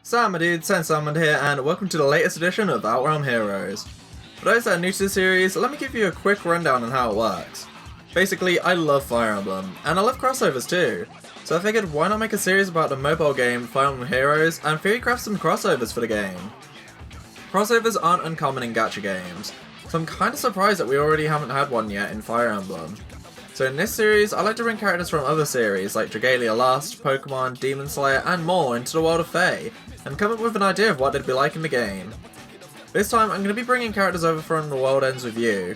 So my dude, Saiyan Salamander here, and welcome to the latest edition of Outrealm Heroes. For those that are new to the series, let me give you a quick rundown on how it works. Basically, I love Fire Emblem, and I love crossovers too, so I figured why not make a series about the mobile game Fire Emblem Heroes and theorycraft some crossovers for the game. Crossovers aren't uncommon in gacha games, so I'm kinda surprised that we already haven't had one yet in Fire Emblem. So in this series, I like to bring characters from other series like Dragalia Lost, Pokemon, Demon Slayer, and more into the world of Fae, and come up with an idea of what they'd be like in the game. This time, I'm going to be bringing characters over from The World Ends With You.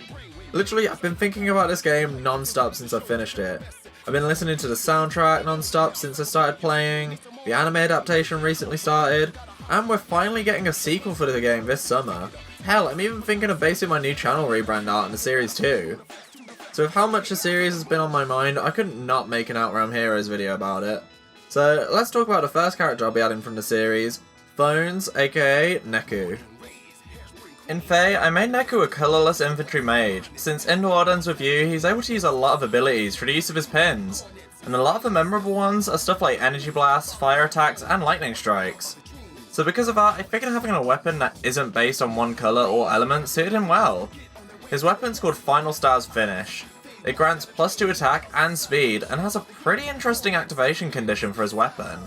Literally, I've been thinking about this game non-stop since I finished it. I've been listening to the soundtrack non-stop since I started playing, the anime adaptation recently started, and we're finally getting a sequel for the game this summer. Hell, I'm even thinking of basing my new channel rebrand art on the series too. So with how much the series has been on my mind, I couldn't not make an Outrealm Heroes video about it. So let's talk about the first character I'll be adding from the series, Phones, aka Neku. In Fae, I made Neku a colourless infantry mage, since in The World Ends With You, he's able to use a lot of abilities through the use of his pins, and a lot of the memorable ones are stuff like energy blasts, fire attacks, and lightning strikes. So because of that, I figured having a weapon that isn't based on one colour or element suited him well. His weapon's called Final Star's Finish. It grants +2 attack and speed, and has a pretty interesting activation condition for his weapon.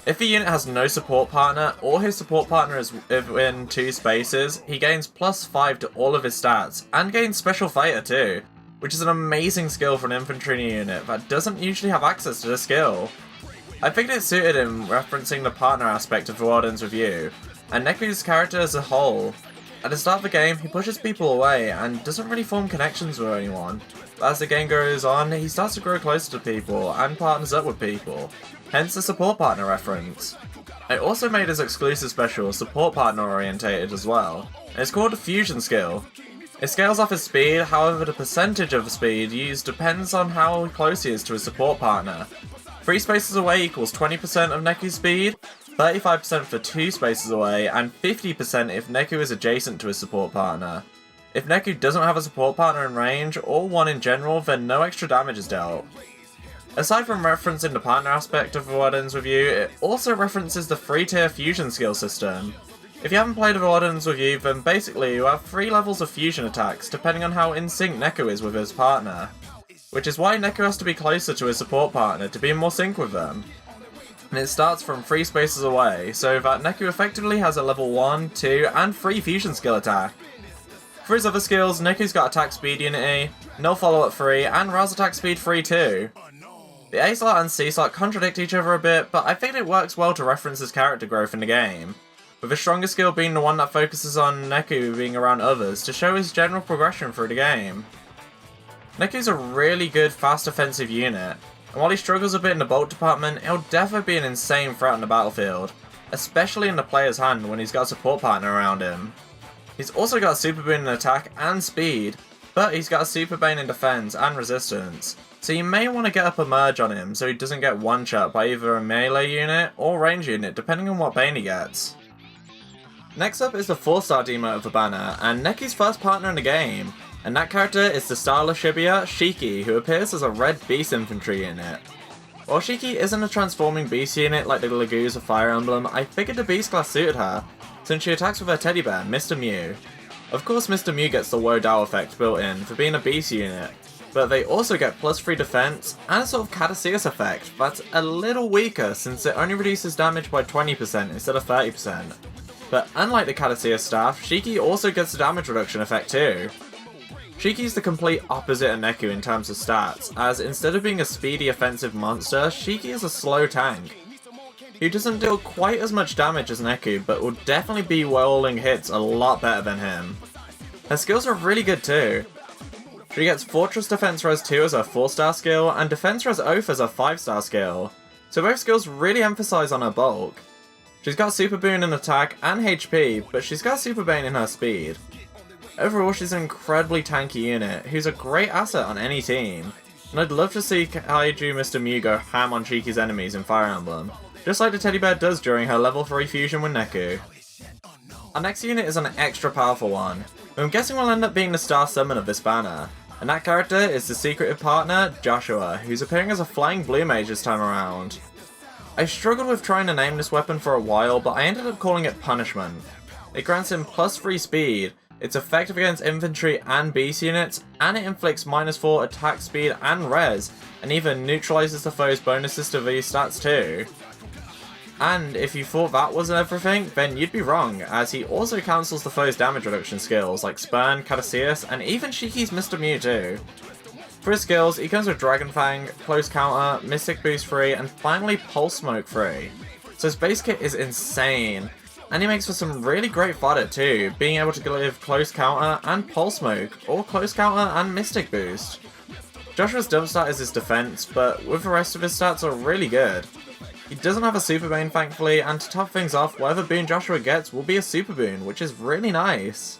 If a unit has no support partner, or his support partner is within 2 spaces, he gains +5 to all of his stats, and gains Special Fighter too, which is an amazing skill for an infantry unit that doesn't usually have access to this skill. I figured it suited him referencing the partner aspect of The World Ends With You, and Neku's character as a whole. At the start of the game, he pushes people away and doesn't really form connections with anyone. But as the game goes on, he starts to grow closer to people and partners up with people, hence the support partner reference. I also made his exclusive special support partner orientated as well, and it's called a fusion skill. It scales off his speed, however the percentage of speed used depends on how close he is to his support partner. 3 spaces away equals 20% of Neku's speed, 35% for 2 spaces away, and 50% if Neku is adjacent to his support partner. If Neku doesn't have a support partner in range, or one in general, then no extra damage is dealt. Aside from referencing the partner aspect of The World Ends With You, it also references the 3-tier fusion skill system. If you haven't played The World Ends With You, then basically you have 3 levels of fusion attacks depending on how in sync Neku is with his partner. Which is why Neku has to be closer to his support partner to be in more sync with them. And it starts from 3 spaces away, so that Neku effectively has a level 1, 2, and 3 fusion skill attack. For his other skills, Neku's got attack speed unity, no follow-up 3, and rouse attack speed 3 too. The A slot and C slot contradict each other a bit, but I think it works well to reference his character growth in the game, with his strongest skill being the one that focuses on Neku being around others to show his general progression through the game. Neku's a really good fast offensive unit, and while he struggles a bit in the bulk department, he'll definitely be an insane threat on the battlefield, especially in the player's hand when he's got a support partner around him. He's also got a super boon in attack and speed, but he's got a super bane in defense and resistance, so you may want to get up a merge on him so he doesn't get one-shot by either a melee unit or range unit depending on what bane he gets. Next up is the 4-star demote of the banner, and Neku's first partner in the game, and that character is the Starla Shibuya, Shiki, who appears as a red beast infantry unit. While Shiki isn't a transforming beast unit like the Lagoos of Fire Emblem, I figured the beast class suited her, since she attacks with her teddy bear, Mr. Mew. Of course Mr. Mew gets the Woe Dao effect built in for being a beast unit, but they also get +3 defense and a sort of Caduceus effect that's a little weaker since it only reduces damage by 20% instead of 30%. But unlike the Caduceus staff, Shiki also gets a damage reduction effect too. Shiki's the complete opposite of Neku in terms of stats, as instead of being a speedy offensive monster, Shiki is a slow tank. He doesn't deal quite as much damage as Neku, but will definitely be rolling hits a lot better than him. Her skills are really good too. She gets Fortress Defense Res 2 as her 4-star skill, and Defense Res Oath as her 5-star skill, so both skills really emphasize on her bulk. She's got Super Boon in attack and HP, but she's got Super Bane in her speed. Overall, she's an incredibly tanky unit, who's a great asset on any team, and I'd love to see Kaiju Mr. Mew go ham on Shiki's enemies in Fire Emblem, just like the teddy bear does during her level 3 fusion with Neku. Our next unit is an extra powerful one, who I'm guessing will end up being the star summon of this banner, and that character is the secretive partner, Joshua, who's appearing as a flying blue mage this time around. I struggled with trying to name this weapon for a while, but I ended up calling it Punishment. It grants him +3 speed, it's effective against infantry and beast units, and it inflicts -4 attack speed and res, and even neutralizes the foe's bonuses to these stats too. And if you thought that wasn't everything, then you'd be wrong, as he also cancels the foe's damage reduction skills like Spurn, Caduceus, and even Shiki's Mr. Mew too. For his skills, he comes with Dragon Fang, Close Counter, Mystic Boost 3, and finally Pulse Smoke 3. So his base kit is insane, and he makes for some really great fodder too, being able to give Close Counter and Pulse Smoke, or Close Counter and Mystic Boost. Joshua's dump stat is his defense, but with the rest of his stats are really good. He doesn't have a Super Boon thankfully, and to top things off, whatever boon Joshua gets will be a Super Boon, which is really nice.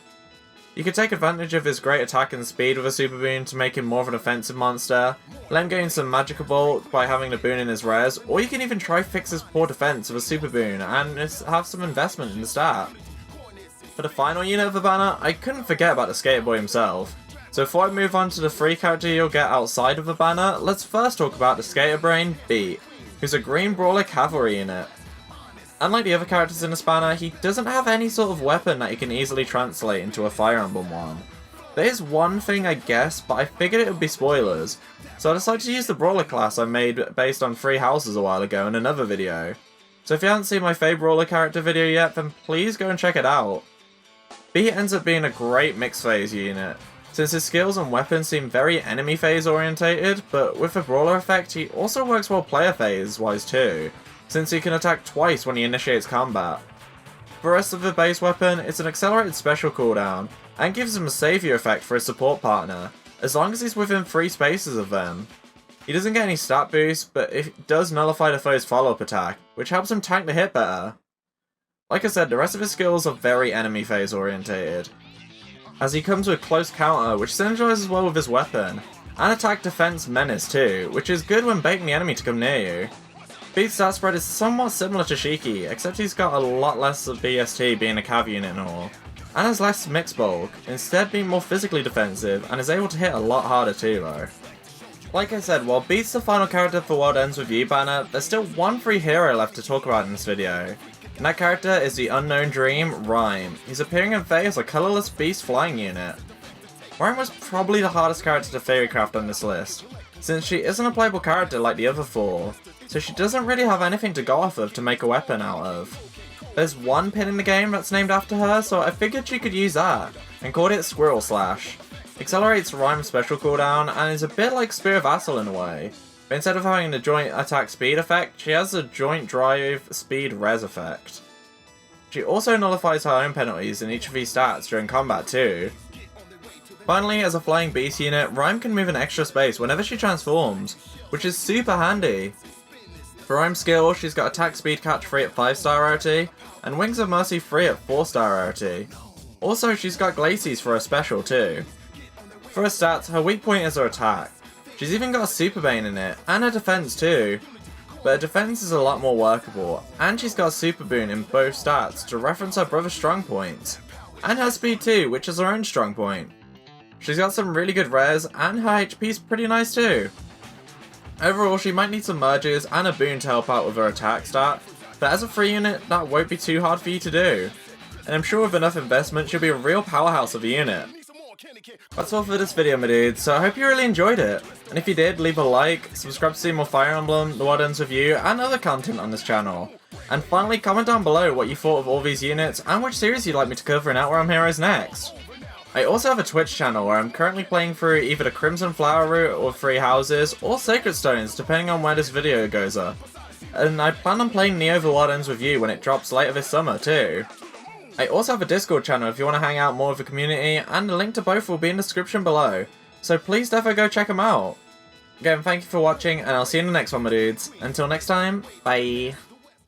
You can take advantage of his great attack and speed with a Super Boon to make him more of an offensive monster, let him gain some magical bulk by having the boon in his res, or you can even try fix his poor defense with a Super Boon and have some investment in the stat. For the final unit of the banner, I couldn't forget about the Skater Boy himself. So before I move on to the free character you'll get outside of the banner, let's first talk about the Skater Brain, Beat, who's a green brawler cavalry unit. Unlike the other characters in this banner, he doesn't have any sort of weapon that you can easily translate into a Fire Emblem one. There is one thing I guess, but I figured it would be spoilers, so I decided to use the brawler class I made based on 3 houses a while ago in another video. So if you haven't seen my favourite brawler character video yet, then please go and check it out. Beat ends up being a great mixed phase unit, since his skills and weapons seem very enemy phase orientated, but with the brawler effect he also works well player phase wise too, since he can attack twice when he initiates combat. For the rest of the base weapon, it's an accelerated special cooldown, and gives him a saviour effect for his support partner, as long as he's within 3 spaces of them. He doesn't get any stat boost, but it does nullify the foe's follow-up attack, which helps him tank the hit better. Like I said, the rest of his skills are very enemy phase orientated, as he comes with Close Counter, which synergizes well with his weapon, and Attack Defense Menace too, which is good when baiting the enemy to come near you. Beat's stat spread is somewhat similar to Shiki, except he's got a lot less of BST being a cav unit and all, and has less mix bulk, instead being more physically defensive, and is able to hit a lot harder too though. Like I said, while Beat's the final character for World Ends With You banner, there's still one free hero left to talk about in this video. And that character is the Unknown Dream, Rhyme. He's appearing in Fae as a colourless beast flying unit. Rhyme was probably the hardest character to theorycraft on this list, since she isn't a playable character like the other 4, so she doesn't really have anything to go off of to make a weapon out of. There's one pin in the game that's named after her, so I figured she could use that, and called it Squirrel Slash. Accelerates Rhyme's special cooldown, and is a bit like Spear Vassal in a way, but instead of having the joint attack speed effect, she has a joint drive speed res effect. She also nullifies her own penalties in each of these stats during combat too. Finally, as a flying beast unit, Rhyme can move an extra space whenever she transforms, which is super handy. For Rhyme's skill, she's got attack speed catch 3 at 5-star rarity, and Wings of Mercy 3 at 4-star rarity. Also, she's got Glacies for her special too. For her stats, her weak point is her attack. She's even got a Super Bane in it, and her defense too. But her defense is a lot more workable, and she's got a Super Boon in both stats to reference her brother's strong points. And her speed too, which is her own strong point. She's got some really good res, and her HP's pretty nice too. Overall, she might need some merges and a boon to help out with her attack stat, but as a free unit, that won't be too hard for you to do. And I'm sure with enough investment, she'll be a real powerhouse of a unit. That's all for this video, my dudes, so I hope you really enjoyed it. And if you did, leave a like, subscribe to see more Fire Emblem, The World Ends With You, and other content on this channel. And finally, comment down below what you thought of all these units, and which series you'd like me to cover in Outrealm Heroes next. I also have a Twitch channel where I'm currently playing through either the Crimson Flower route or 3 houses, or Sacred Stones, depending on where this video goes up. And I plan on playing Neo The World Ends With You when it drops later this summer too. I also have a Discord channel if you want to hang out more with the community, and the link to both will be in the description below, so please definitely go check them out. Again, thank you for watching, and I'll see you in the next one, my dudes. Until next time, bye!